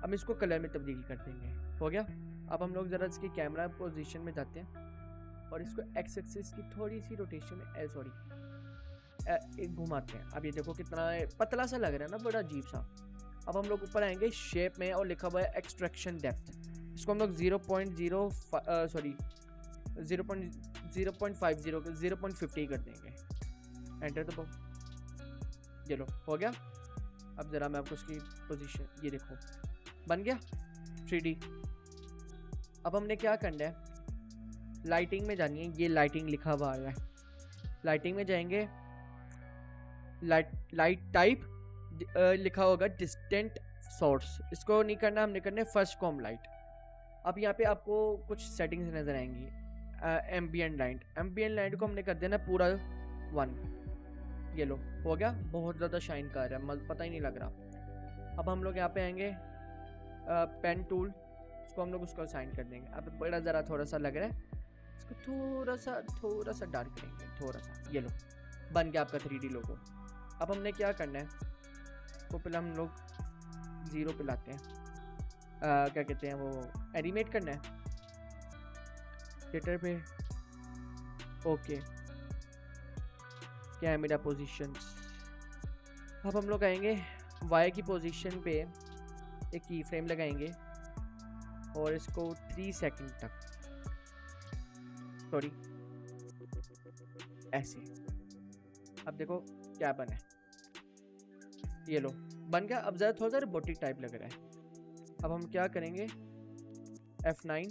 हम इसको कलर में तब्दील कर देंगे। हो गया। अब हम लोग ज़रा इसकी कैमरा पोजीशन में जाते हैं और इसको एक्स एक्सिस की थोड़ी सी रोटेशन में घुमाते हैं। अब ये देखो कितना पतला सा लग रहा है ना, बड़ा अजीब सा। अब हम लोग ऊपर आएंगे शेप में और लिखा हुआ है एक्सट्रैक्शन डेप्थ, इसको हम लोग 0.50 कर देंगे। एंटर दबाओ, चलो हो गया। अब ज़रा मैं आपको उसकी पोजीशन, ये देखो बन गया 3D। अब हमने क्या करना है, लाइटिंग में जानी है, ये लाइटिंग लिखा हुआ है, लाइटिंग में जाएंगे, लाइट टाइप लिखा होगा डिस्टेंट सोर्स, इसको नहीं करना, हमने करना है फर्स्ट कॉम लाइट। अब यहाँ पे आपको कुछ सेटिंग्स नज़र आएंगी। एम्बियंट लाइट को हमने कर देना पूरा 1। ये लो हो गया, बहुत ज़्यादा शाइन कर रहा है, पता ही नहीं लग रहा। अब हम लोग यहाँ पे आएंगे पेन टूल, इसको हम लोग उसको साइन कर देंगे। अब बड़ा ज़रा थोड़ा सा लग रहा है, इसको थोड़ा सा डार्क करेंगे, थोड़ा सा। ये लो, बन गया आपका 3D लोगो। अब हमने क्या करना है, तो पहले हम लोग 0 पे लाते हैं, क्या कहते हैं वो, एनिमेट करना है थिएटर पे। Okay, camera positions. अब हम लोग आएंगे वाई की पोजीशन पे, एक की फ्रेम लगाएंगे और इसको 3 सेकंड तक, सॉरी ऐसे। अब देखो क्या बना है, ये लो बन गया। अब ज़रा थोड़ा सा रोबोटिक टाइप लग रहा है। अब हम क्या करेंगे, F9,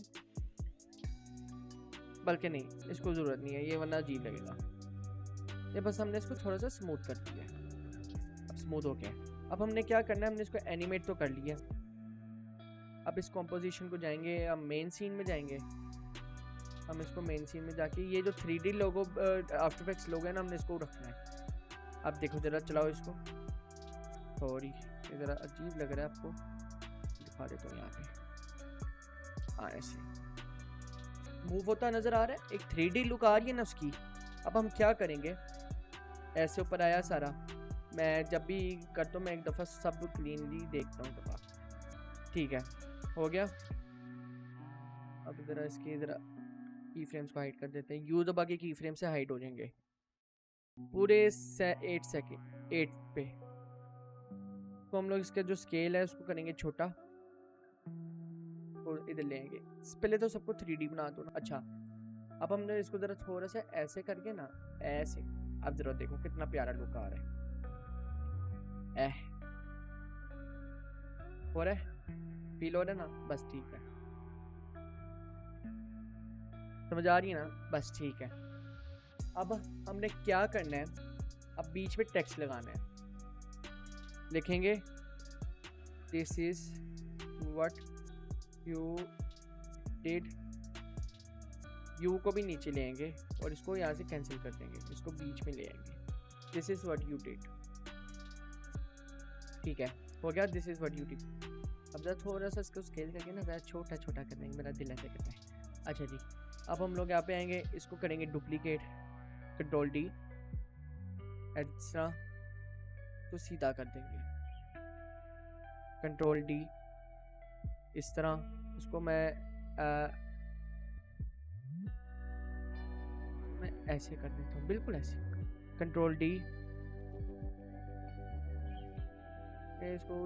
बल्कि नहीं, इसको ज़रूरत नहीं है ये, वरना अजीब लगेगा। ये बस हमने इसको थोड़ा सा स्मूथ कर दिया, अब स्मूथ हो गया। अब हमने क्या करना है, हमने इसको एनिमेट तो कर लिया। अब इस कॉम्पोजिशन को जाएंगे, अब मेन सीन में जाएंगे। हम इसको मेन सीन में जाके ये जो 3D लोगो आफ्टर इफेक्ट्स लोगो है ना, हमने इसको रखना है। अब देखो ज़रा चलाओ इसको, सॉरी ये ज़रा अजीब लग रहा है आपको, दिखा देता हूँ यहाँ पे। हाँ ऐसे मूव होता नज़र आ रहा है, एक 3D लुक आ रही है ना उसकी। अब हम क्या करेंगे, ऐसे ऊपर आया सारा। मैं जब भी करता हूँ मैं एक दफ़ा सब क्लीनली देखता हूँ दफ़ा, ठीक है हो गया। अब ज़रा इसके ज़रा की फ्रेम्स को हाइड कर देते हैं, यू दबा के की फ्रेम से हाइड हो जाएंगे पूरे 8 सेकेंड 8 पे। तो हम लोग इसका जो स्केल है उसको करेंगे छोटा और इधर लेंगे। पहले तो सबको 3D बना दो ना। अच्छा, अब हमने इसको ज़रा थोड़ा सा ऐसे करके ना, ऐसे। अब ज़रा देखो कितना प्यारा लुक आ रहा है, हो रहा है, फील हो रहा है ना, बस ठीक है, समझ आ रही है ना, बस ठीक है। अब हमने क्या करना है, अब बीच में टेक्स्ट लगाना है, लिखेंगे this is what you did. You को भी नीचे ले आएंगे और इसको यहाँ से कैंसिल कर देंगे, इसको बीच में ले आएंगे, this is what you did, ठीक है हो गया, this is what you did. अब जरा थोड़ा सा इसको स्केल करके ना ज़रा छोटा छोटा कर देंगे, मेरा दिल ऐसे करता है। अच्छा जी, अब हम लोग यहाँ पे आएंगे, इसको करेंगे डुप्लीकेट, Ctrl D, ऐसा तो सीधा कर देंगे, Ctrl D इस तरह। इसको मैं ऐसे कर देता हूँ, बिल्कुल ऐसे, Ctrl D, इसको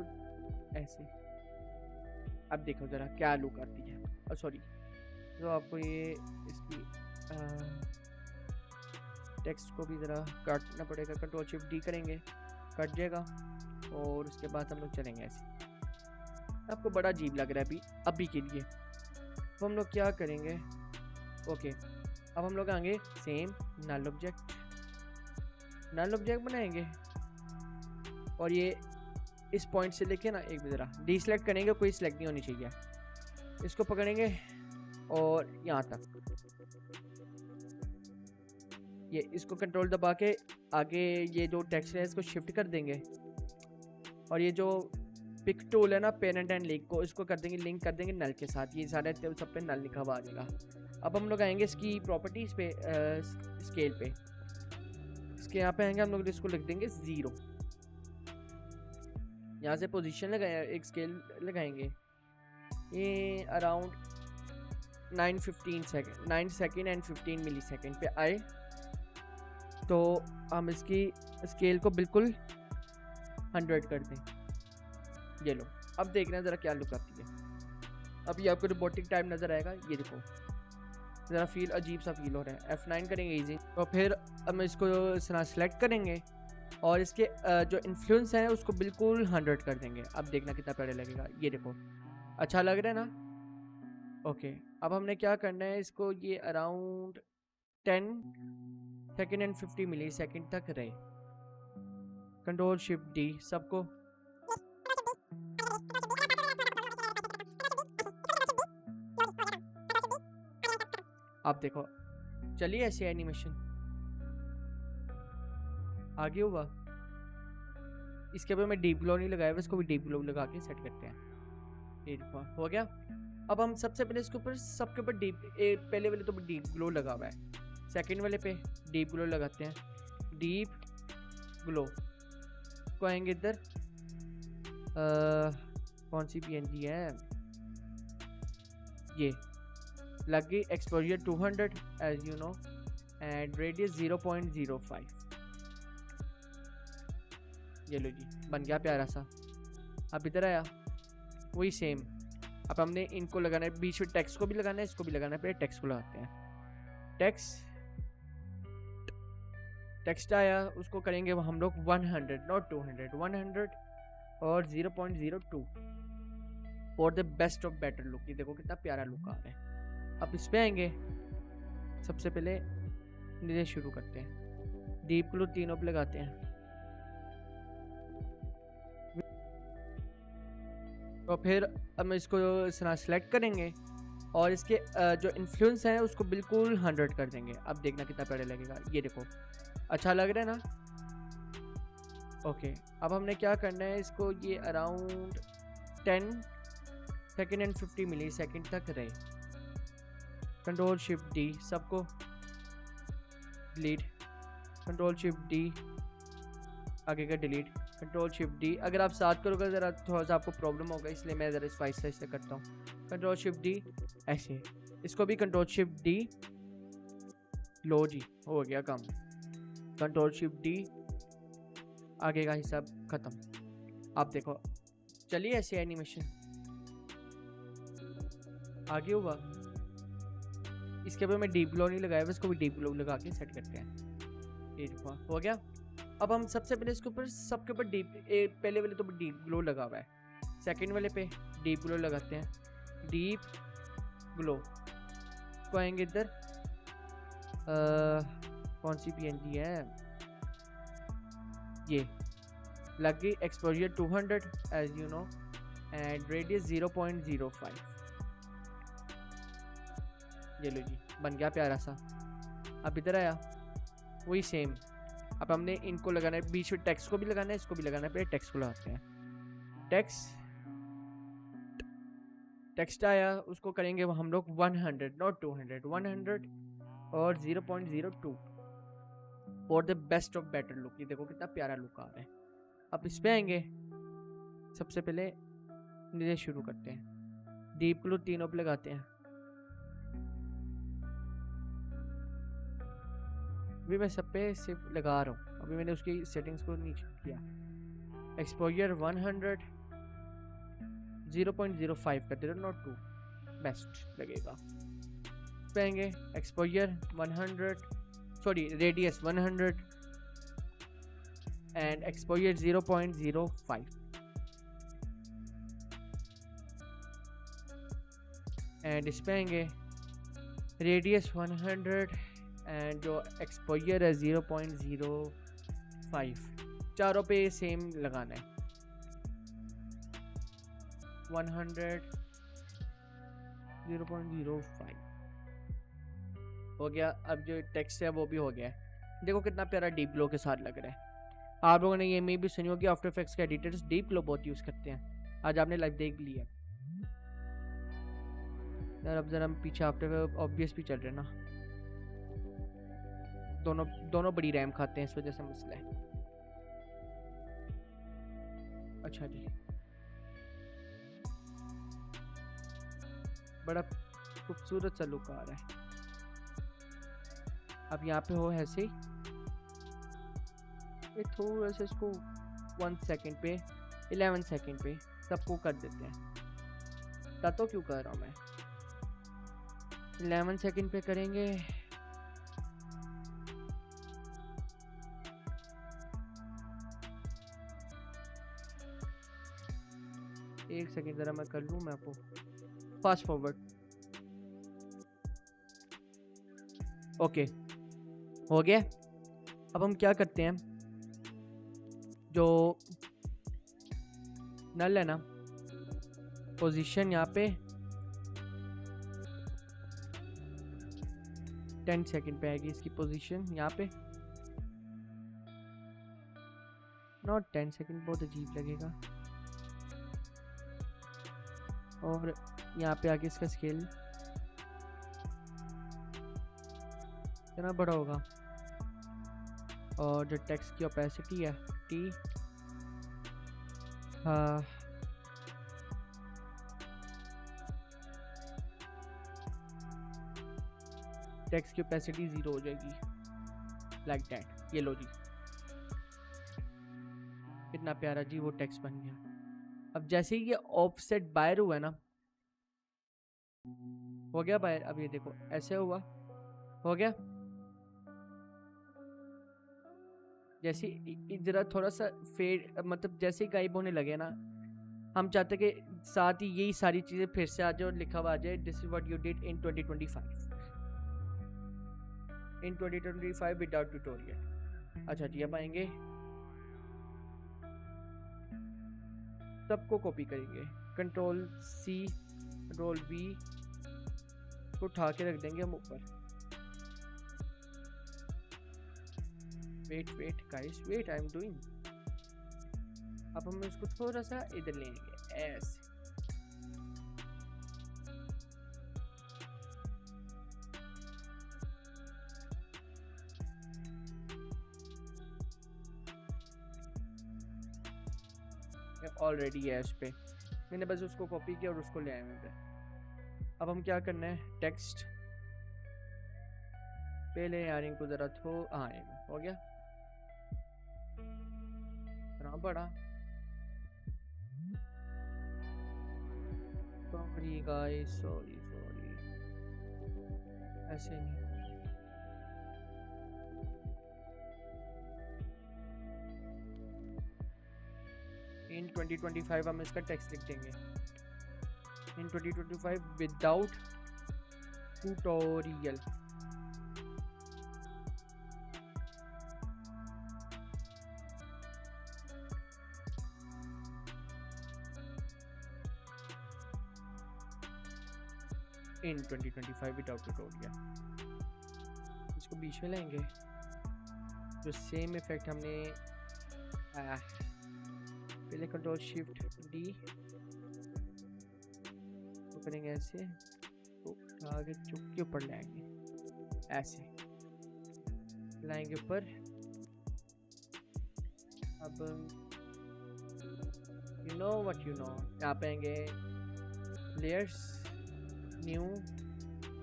ऐसे। अब देखो ज़रा क्या लुक आती है। और सॉरी, तो आपको ये इसकी टेक्स्ट को भी ज़रा काटना पड़ेगा, Ctrl Shift D करेंगे, कट जाएगा। और उसके बाद हम लोग चलेंगे ऐसे। आपको बड़ा अजीब लग रहा है अभी के लिए, तो हम लोग क्या करेंगे, ओके अब हम लोग आएंगे सेम नल ऑब्जेक्ट बनाएंगे और ये इस पॉइंट से लेके ना एक ज़रा डीसेलेक्ट करेंगे, कोई सिलेक्ट नहीं होनी चाहिए, इसको पकड़ेंगे और यहाँ तक, ये इसको कंट्रोल दबा के आगे ये जो टेक्स्ट है इसको शिफ्ट कर देंगे और ये जो पिक टूल है ना पेरेंट एंड लिंक को, इसको कर देंगे लिंक कर देंगे नल के साथ, ये सारे सब पे नल लिखा हुआ आ जाएगा। अब हम लोग आएंगे इसकी प्रॉपर्टीज़ पे, स्केल पे, इसके यहाँ पे आएंगे हम लोग, इसको लिख देंगे 0, यहाँ से पोजीशन लगाए, एक स्केल लगाएंगे, ये around 9 second and 15 millisecond पे आए तो हम इसकी स्केल को बिल्कुल 100 कर दें। ये लो, अब देखना ज़रा क्या लुक आती है। अभी आपको रोबोटिक टाइप नज़र आएगा, ये देखो ज़रा फील अजीब सा फील हो रहा है। F9 करेंगे इजी, तो फिर हम इसको इस तरह सेलेक्ट करेंगे और इसके जो इन्फ्लुएंस है उसको बिल्कुल 100 कर देंगे। अब देखना कितना प्यारा लगेगा, ये देखो अच्छा लग रहा है ना। ओके, अब हमने क्या करना है, इसको ये around 10 second and 50 millisecond तक रहे, Ctrl Shift D सबको। आप देखो चलिए ऐसे एनिमेशन आगे हुआ। इसके ऊपर मैं डीप ग्लो नहीं लगाया, इसको भी डीप ग्लो लगा के सेट करते हैं। ये देखो हो गया। अब हम सबसे पहले इसके ऊपर सबके ऊपर डीप पहले वाले तो डीप ग्लो लगा हुआ है, सेकंड वाले पे डीप ग्लो लगाते हैं। डीप ग्लो को आएंगे इधर, कौन सी पीएनजी है ये, लग गई। Exposure 200 as you know and radius 0.05। ये लो जी, बन गया प्यारा सा। अब इधर आया वही सेम। अब हमने इनको लगाना है, बीच में टेक्स्ट को भी लगाना है, इसको भी लगाना है। पहले टेक्स्ट को लगाते हैं। टेक्स्ट आया, उसको करेंगे हम लोग 100 नॉट 200, 100 और 0.02 for the best of better look. ये देखो कितना प्यारा लुक आ रहा है। अब इस पे आएंगे, सबसे पहले नीचे शुरू करते हैं। डीप ग्लो तीनों पे लगाते हैं। तो फिर हम इसको इस तरह सेलेक्ट करेंगे और इसके जो इन्फ्लुएंस है उसको बिल्कुल 100 कर देंगे। अब देखना कितना प्यारा लगेगा। ये देखो अच्छा लग रहा है ना। ओके, अब हमने क्या करना है, इसको ये around 10 second and 50 millisecond तक रहे। कंट्रोल शिफ्ट डी, सबको डिलीट। कंट्रोल शिफ्ट डी, आगे का डिलीट। Control shift D. अगर आप साथ करोगे ज़रा थोड़ा सा आपको प्रॉब्लम होगा, इसलिए मैं ज़रा स्पाइस से करता हूँ। कंट्रोल शिफ्ट डी ऐसे, इसको भी कंट्रोल शिफ्ट डी। लो जी, हो गया काम। कंट्रोल शिफ्ट डी, आगे का हिसाब ख़त्म। आप देखो चलिए ऐसे एनिमेशन आगे होगा। इसके ऊपर मैं डीप ग्लो नहीं लगाया, इसको भी डीप ग्लो लगा के सेट करते हैं। ये देखो हो गया। अब हम सबसे पहले इसके ऊपर सबके ऊपर डीप पहले वाले तो डीप ग्लो लगा हुआ है, सेकंड वाले पे डीप ग्लो लगाते हैं। डीप ग्लो को आएंगे इधर, कौन सी पीएनजी है ये, लग गई। Exposure 200 as you know and radius 0.05। ये लो जी, बन गया प्यारा सा। अब इधर आया वही सेम। अब हमने इनको लगाना है, बीच में टेक्स्ट को भी लगाना है, इसको भी लगाना है। पहले टेक्स्ट को लगाते हैं। टेक्स्ट आया, उसको करेंगे हम लोग 100 नॉट 200, 100 और 0.02 for the best of better look. ये देखो कितना प्यारा लुक आ रहा है। अब इस पे आएंगे, सबसे पहले नीचे शुरू करते हैं। डीप ग्लो तीनों पे लगाते हैं। अभी मैं सब पे सिर्फ लगा रहा हूँ, अभी मैंने उसकी सेटिंग्स को नीचे किया। एक्सपोजर 100, 0.05 कर दे रहा, नॉट 2, बेस्ट लगेगा। पाएंगे exposure 100, sorry radius 100 and exposure 0.05 and इस पे आएंगे रेडियस 100 एंड जो एक्सपोजर है 0.05। चारों पे सेम लगाना है। 100, 0.05 हो गया। अब जो टेक्स्ट है वो भी हो गया है। देखो कितना प्यारा डीप ग्लो के साथ लग रहा है। आप लोगों ने ये मे भी सुनी होगी, आफ्टर इफेक्ट्स के एडिटर्स डीप ग्लो बहुत यूज़ करते हैं। आज आपने लाइव देख लिया यार। अब जरा हम पीछे आफ्टर ऑब्वियस भी चल रहे ना, दोनों बड़ी रैम खाते हैं, इस वजह से मसला है। अच्छा जी, बड़ा खूबसूरत सा लुक आ रहा है। अब यहाँ पे हो ऐसे ही, थोड़ा सा इसको 1 सेकेंड पे 11 सेकेंड पे सबको कर देते हैं। तो क्यों कर रहा हूँ मैं, 11 सेकेंड पे करेंगे। एक सेकेंड जरा मैं कर लूँ, मैं आपको फास्ट फॉरवर्ड। ओके हो गया। अब हम क्या करते हैं, जो नल है ना, पोजीशन यहाँ पे 10 सेकेंड पे आएगी इसकी पोजीशन। यहाँ पे नॉट 10 सेकेंड, बहुत अजीब लगेगा। और यहाँ पे आके इसका स्केल कितना बड़ा होगा, और जो टेक्स्ट की ओपेसिटी है टी, हाँ टेक्स्ट की ओपेसिटी 0 हो जाएगी, लाइक दैट। ये लो जी, कितना प्यारा जी वो टेक्स्ट बन गया। अब जैसे ही ये ऑफसेट बायर हुआ है ना, हो गया बायर, अब ये देखो ऐसे हुआ, हो गया। जैसे जरा थोड़ा सा फेड, मतलब जैसे ही गायब होने लगे ना, हम चाहते कि साथ ही यही सारी चीजें फिर से आ जाए और लिखा हुआ आ जाए, this is what you did in 2025 in 2025 without tutorial. अच्छा जी, अब आएंगे, सबको कॉपी करेंगे, कंट्रोल सी कंट्रोल वी को उठा के रख देंगे हम ऊपर। Wait guys, wait I am doing. अब हम इसको थोड़ा सा इधर लेंगे ऐसे, ऑलरेडी है इस पे, मैंने बस उसको कॉपी किया और उसको ले आया मैं। अब हम क्या करना है, टेक्स्ट पहले यार इनको जरा थो, हाँ हो गया इतना बड़ा। सॉरी गाइस, सॉरी ऐसे नहीं। इन 2025 हम इसका टेक्स्ट लिख देंगे, in 2025 without tutorial. In 2025 without tutorial, इसको बीच में लेंगे, जो सेम इफेक्ट हमने पहले कंट्रोल शिफ्ट डी तो करेंगे ऐसे, तो आगे चुप के ऊपर लाएंगे, ऐसे लाएंगे ऊपर। अब you know what you know, यहाँ पे आएंगे लेयर्स, न्यू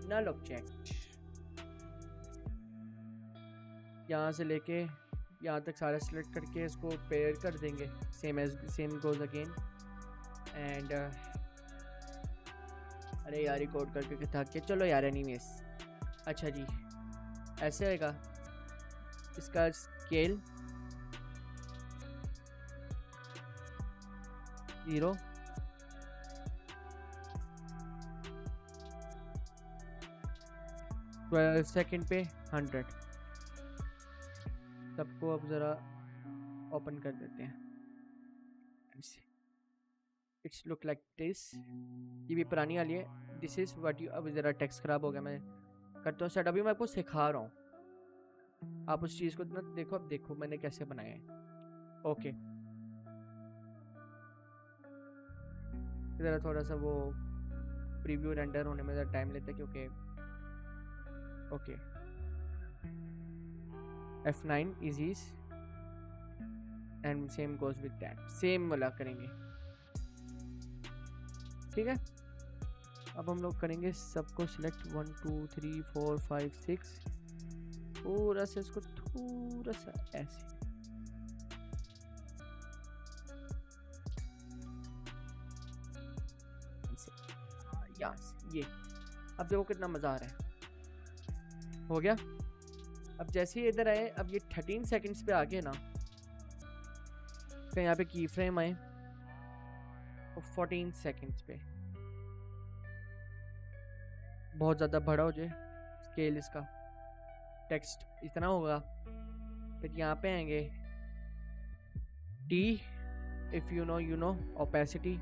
नल ऑब्जेक्ट, यहाँ से लेके यहाँ तक सारा सिलेक्ट करके इसको पेयर कर देंगे, सेम गोज अगेन एंड अरे यार रिकॉर्ड करके थक के, चलो यार एनीवेज। अच्छा जी, ऐसे आएगा इसका स्केल 0, सेकंड पे 100। सबको अब ज़रा ओपन कर देते हैं, इट्स लुक लाइक दिस। ये भी पुरानी वाली है, दिस इज़ व्हाट यू, अब ज़रा टेक्स्ट ख़राब हो गया, मैं करता हूँ सेट। अभी मैं आपको सिखा रहा हूँ, आप उस चीज़ को ना देखो। अब देखो मैंने कैसे बनाया है। ओके, ज़रा थोड़ा सा वो प्रीव्यू रेंडर होने में ज़रा टाइम लेता है क्योंकि okay F9 is ease and same goes with that, same वाला करेंगे, ठीक है। अब हम लोग करेंगे सबको सिलेक्ट 1 2 3 4 5 6, पूरा से इसको थोड़ा सा ऐसे, यस ये। अब देखो कितना मज़ा आ रहा है, हो गया। अब जैसे ही इधर आए, अब ये 13 सेकंड्स पे आ गए ना, तो यहाँ पे की फ्रेम आए और 14 सेकंड्स पे बहुत ज़्यादा बड़ा हो जाए स्केल इसका, टेक्स्ट इतना होगा। फिर यहाँ पे आएंगे T, if you know you know, opacity,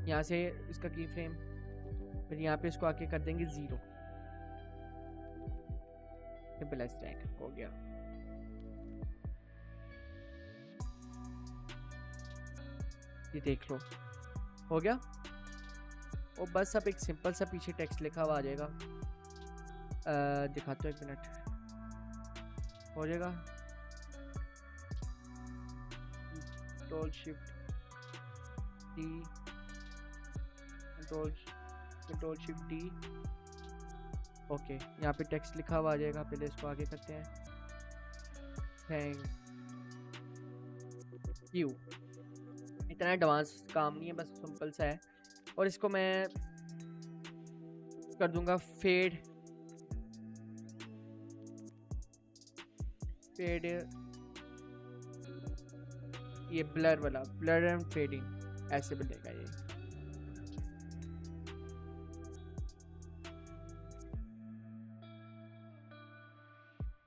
यहाँ से इसका की फ्रेम, फिर यहाँ पे इसको आके कर देंगे 0, सिंपल एज दैट, हो गया। ये देख लो, हो गया। और बस अब एक सिंपल सा पीछे टेक्स्ट लिखा हुआ आ जाएगा। दिखाता हूँ, एक मिनट हो जाएगा। Control shift D, control shift D. Okay, यहाँ पे टेक्स्ट लिखा हुआ आ जाएगा। पहले इसको आगे करते हैं। Thank you. इतना एडवांस काम नहीं है, बस सिंपल सा है। और इसको मैं कर दूंगा फेड ये ब्लर वाला, ब्लर एंड फेडिंग ऐसे बनेगा ये।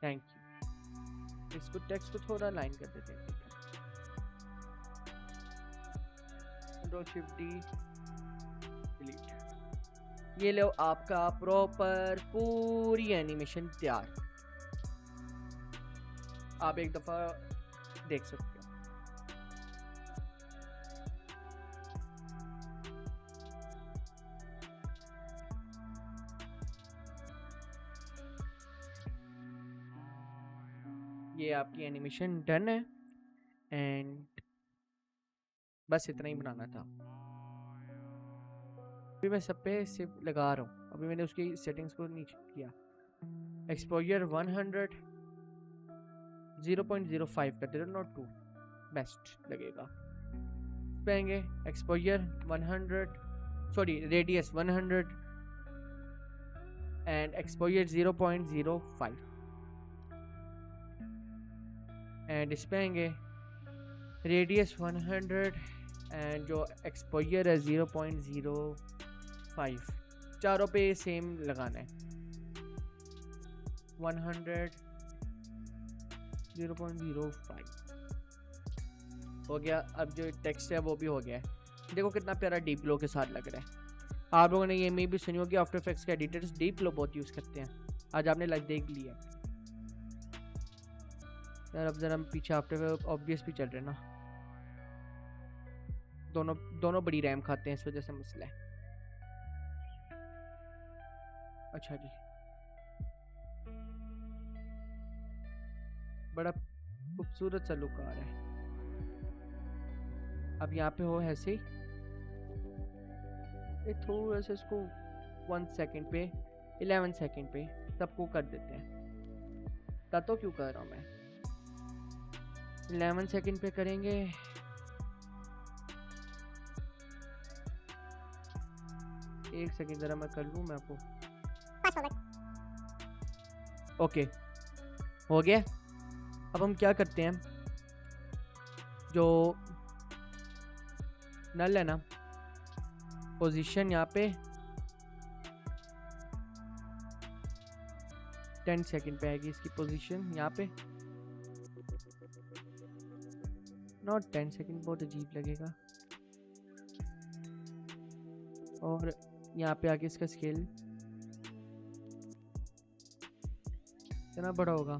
Thank you. इसको टेक्स्ट को थोड़ा लाइन कर देते हैं। Control shift D, delete. ये लो आपका प्रॉपर पूरी एनिमेशन तैयार। आप एक दफा देख सकते हो। ये आपकी एनिमेशन डन है एंड बस इतना ही बनाना था। अभी मैं सब पे सिर्फ लगा रहा हूँ। अभी मैंने उसकी सेटिंग्स को नीचे किया। एक्सपोजर 100, 0.05 कर देते, नॉट 2, बेस्ट लगेगा। पाएंगे exposure 100, sorry radius 100 and exposure 0.05 and इस पे आएंगे रेडियस 100 एंड जो एक्सपोजर है 0.05। चारों पे सेम लगाना है। 100, 0.05 हो गया। अब जो टेक्स्ट है वो भी हो गया है। देखो कितना प्यारा डीप ग्लो के साथ लग रहा है। आप लोगों ने ये में भी सुनी होगी, आफ्टर इफेक्ट्स के एडिटर्स डीप ग्लो बहुत यूज़ करते हैं। आज आपने लाइक देख लिया यार। अब जरा हम पीछे आफ्टर ऑब्वियस भी चल रहे ना, दोनों बड़ी रैम खाते हैं, इस वजह से मसला है। अच्छा जी, बड़ा खूबसूरत सा लुक आ रहा है। अब यहाँ पे हो ऐसे ही थोड़ा सा इसको 1 सेकंड पे 11 सेकंड पे सबको कर देते हैं। तो क्यों कर रहा हूँ मैं, 11 सेकंड पे करेंगे। एक सेकंड जरा मैं कर लूँ मैं आपको। ओके हो गया। अब हम क्या करते हैं, जो नल है ना, पोजीशन यहाँ पे 10 सेकंड पे आएगी इसकी पोजीशन। यहाँ पे नॉट 10 सेकंड, बहुत अजीब लगेगा। और यहाँ पे आगे इसका स्केल कितना बड़ा होगा।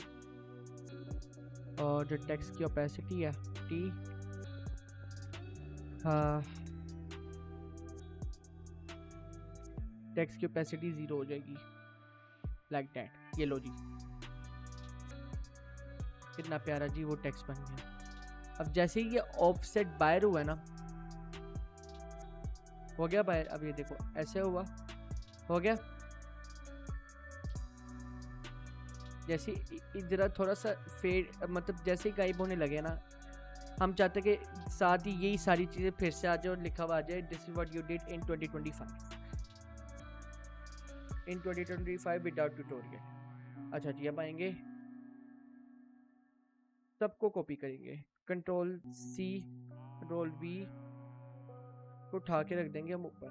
और जो टेक्स्ट की ओपेसिटी है टी, टेक्स्ट की ओपेसिटी 0 हो जाएगी, लाइक दैट। ये लो जी, कितना प्यारा जी वो टेक्स्ट बन गया। अब जैसे ही ये ऑफसेट बाहर हुआ ना, हो गया बाहर। अब ये देखो ऐसे हुआ, हो गया। जैसे इधर थोड़ा सा फेड, मतलब जैसे ही गायब होने लगे ना, हम चाहते कि साथ ही यही सारी चीज़ें फिर से आ जाए और लिखा हुआ आ जाए, this is what you did in 2025 without tutorial. अच्छा जी, अब आएंगे सबको कॉपी करेंगे, कंट्रोल C कंट्रोल V को उठा के रख देंगे हम ऊपर।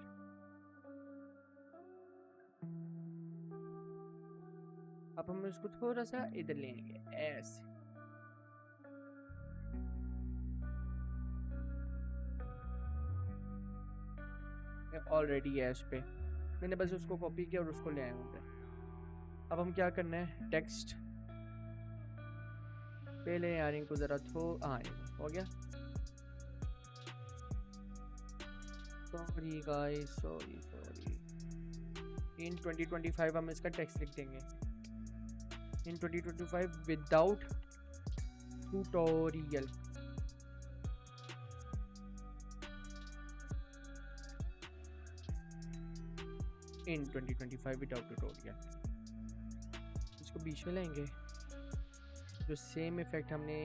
अब हम इसको थोड़ा सा इधर लेंगे ऐसे। ऑलरेडी है इस पे, मैंने बस उसको कॉपी किया और उसको ले आया हूँ। अब हम क्या करना है, टेक्स्ट पहले यार इनको जरा हाँ हो गया। Sorry guys, sorry sorry. In 2025 हम इसका टेक्स्ट लिख देंगे, in 2025 without tutorial. In 2025 without tutorial, इसको बीच में लाएंगे। जो सेम इफेक्ट हमने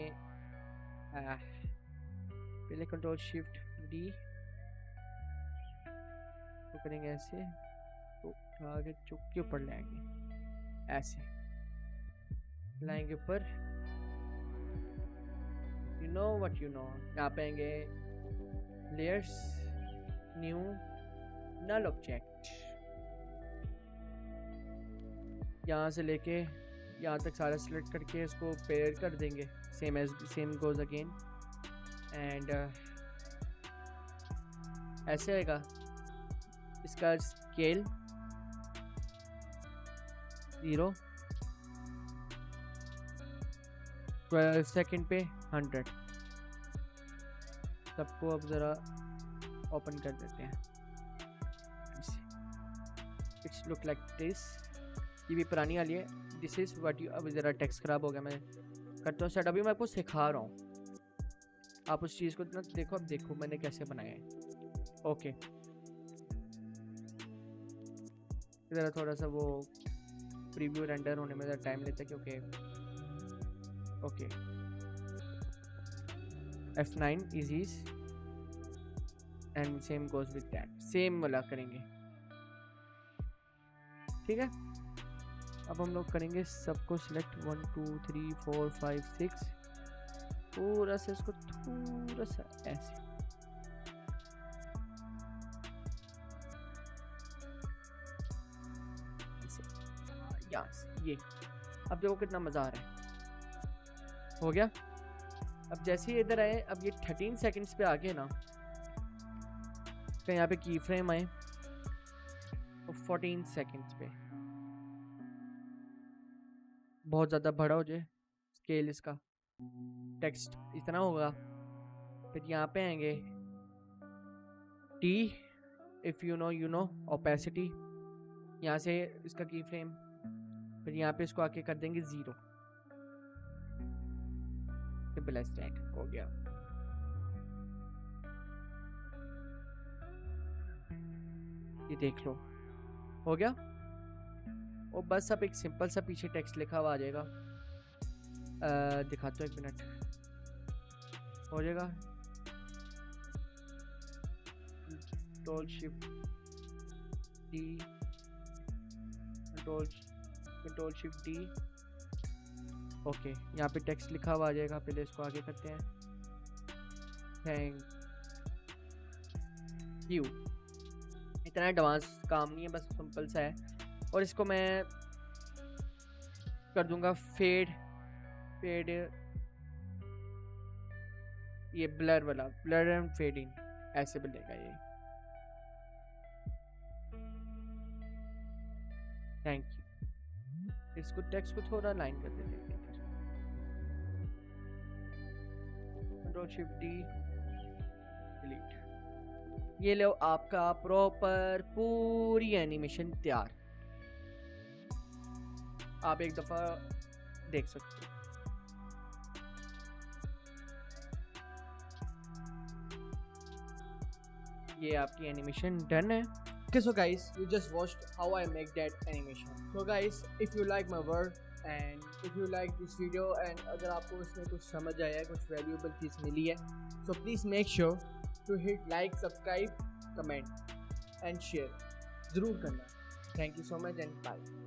पहले कंट्रोल शिफ्ट डी तो करेंगे ऐसे, तो आगे चुप के ऊपर लाएंगे, ऐसे लाएंगे ऊपर। You know what you know. यहाँ पे आएंगे लेयर्स, न्यू, नल ऑब्जेक्ट। यहाँ से लेके यहाँ तक सारा सिलेक्ट करके इसको पेयर कर देंगे, सेम गोज अगेन। एंड ऐसे आएगा। इसका स्केल 0, 12 सेकंड पे 100। सबको अब ज़रा ओपन कर देते हैं। It's look like this. ये भी पुरानी वाली है। This is what you. अभी ज़रा टेक्स्ट ख़राब हो गया, मैं करता हूँ सेट। अभी मैं आपको सिखा रहा हूँ, आप उस चीज़ को इतना देखो। अब देखो मैंने कैसे बनाया है। ओके, ज़रा थोड़ा सा वो प्रीव्यू रेंडर होने में ज़रा टाइम लेता है, क्योंकि okay F9 eases and same goes with that. Same वाला करेंगे, ठीक है। अब हम लोग करेंगे सबको सिलेक्ट 1 2 3 4 5 6, पूरा से इसको थोड़ा सा ऐसे। यस, ये अब देखो कितना मज़ा आ रहा है। हो गया। अब जैसे ही इधर आए, अब ये 13 सेकंड्स पे आ गए ना, तो यहाँ पे की फ्रेम आए तो 14 सेकंड्स पे बहुत ज़्यादा बड़ा हो जाए स्केल, इसका टेक्स्ट इतना होगा। फिर यहाँ पे आएंगे T, if you know you know, opacity, यहाँ से इसका की फ्रेम। फिर यहाँ पे इसको आके कर देंगे 0। स्टैक हो गया। ये देख लो, हो गया। और बस अब एक सिंपल सा पीछे टेक्स्ट लिखा हुआ आ जाएगा। दिखाता हूँ, 1 मिनट, हो जाएगा। Control shift D, control shift D. Okay, यहाँ पे टेक्स्ट लिखा हुआ आ जाएगा। पहले इसको आगे करते हैं, थैंक यू। इतना एडवांस काम नहीं है, बस सिंपल सा है। और इसको मैं कर दूंगा फेड, ये ब्लर वाला, ब्लर एंड फेडिंग, ऐसे बनेगा ये। Thank you. इसको टेक्स्ट को थोड़ा लाइन कर देते हैं, कंट्रोल शिफ्ट डी, डिलीट। ये लो, आपका प्रॉपर पूरी एनिमेशन तैयार। आप एक दफा देख सकते हो। ये आपकी एनिमेशन डन है। Okay, so guys, you just watched how I make that animation. So guys, if you like my work and if you like this video and अगर आपको इसमें कुछ समझ आया है, कुछ valuable चीज़ मिली है, so please make sure to hit like, subscribe, comment and share. ज़रूर करना। Thank you so much and bye.